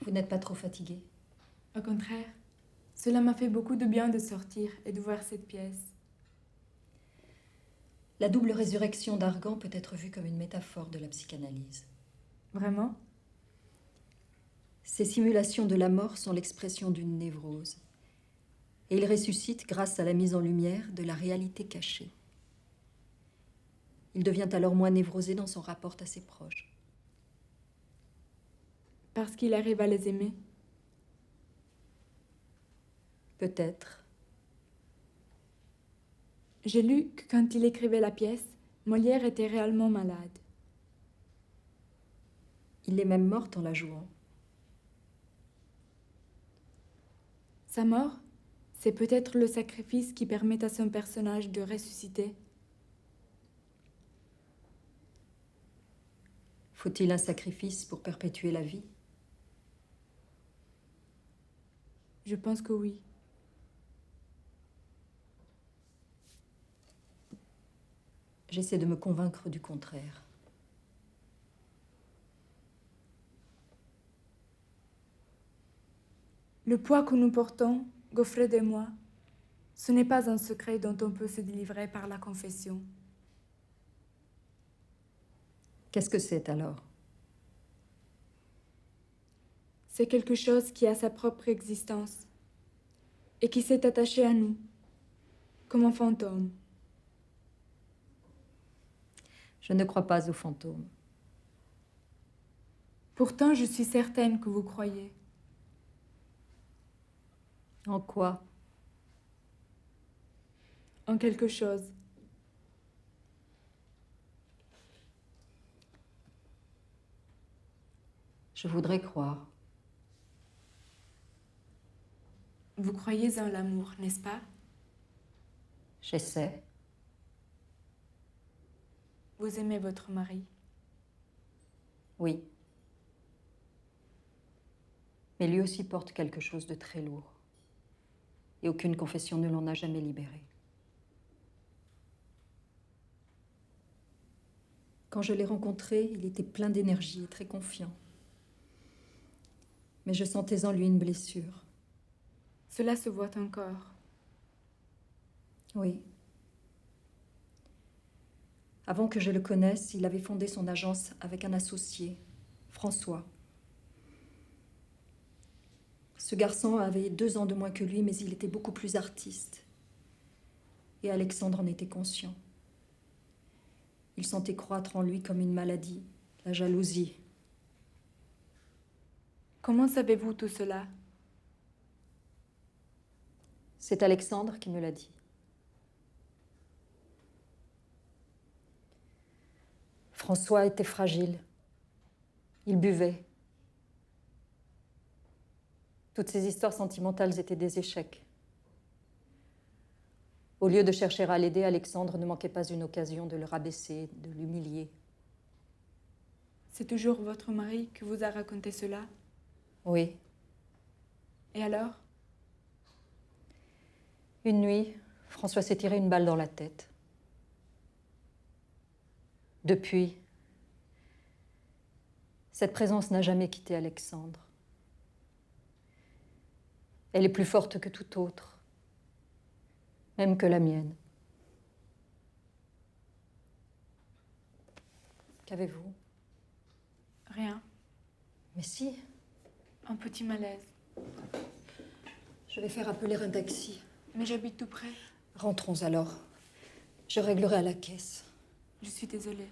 Vous n'êtes pas trop fatigué? Au contraire, cela m'a fait beaucoup de bien de sortir et de voir cette pièce. La double résurrection d'Argan peut être vue comme une métaphore de la psychanalyse. Vraiment? Ces simulations de la mort sont l'expression d'une névrose. Et il ressuscite grâce à la mise en lumière de la réalité cachée. Il devient alors moins névrosé dans son rapport à ses proches. Parce qu'il arrive à les aimer? Peut-être. J'ai lu que quand il écrivait la pièce, Molière était réellement malade. Il est même mort en la jouant. Sa mort, c'est peut-être le sacrifice qui permet à son personnage de ressusciter. Faut-il un sacrifice pour perpétuer la vie? Je pense que oui. J'essaie de me convaincre du contraire. Le poids que nous portons, Gaufred et moi, ce n'est pas un secret dont on peut se délivrer par la confession. Qu'est-ce que c'est alors? C'est quelque chose qui a sa propre existence et qui s'est attaché à nous, comme un fantôme. Je ne crois pas aux fantômes. Pourtant, je suis certaine que vous croyez. En quoi? En quelque chose. Je voudrais croire. Vous croyez en l'amour, n'est-ce pas? J'essaie. Vous aimez votre mari? Oui. Mais lui aussi porte quelque chose de très lourd. Et aucune confession ne l'en a jamais libéré. Quand je l'ai rencontré, il était plein d'énergie et très confiant. Mais je sentais en lui une blessure. Cela se voit encore. Oui. Avant que je le connaisse, il avait fondé son agence avec un associé, François. Ce garçon avait 2 ans de moins que lui, mais il était beaucoup plus artiste. Et Alexandre en était conscient. Il sentait croître en lui comme une maladie, la jalousie. Comment savez-vous tout cela? C'est Alexandre qui me l'a dit. François était fragile. Il buvait. Toutes ces histoires sentimentales étaient des échecs. Au lieu de chercher à l'aider, Alexandre ne manquait pas une occasion de le rabaisser, de l'humilier. C'est toujours votre mari qui vous a raconté cela? Oui. Et alors? Une nuit, François s'est tiré une balle dans la tête. Depuis, cette présence n'a jamais quitté Alexandre. Elle est plus forte que toute autre, même que la mienne. Qu'avez-vous? Rien. Mais si, Un petit malaise. je vais faire appeler un taxi. Mais j'habite tout près. Rentrons alors. Je réglerai à la caisse. Je suis désolée.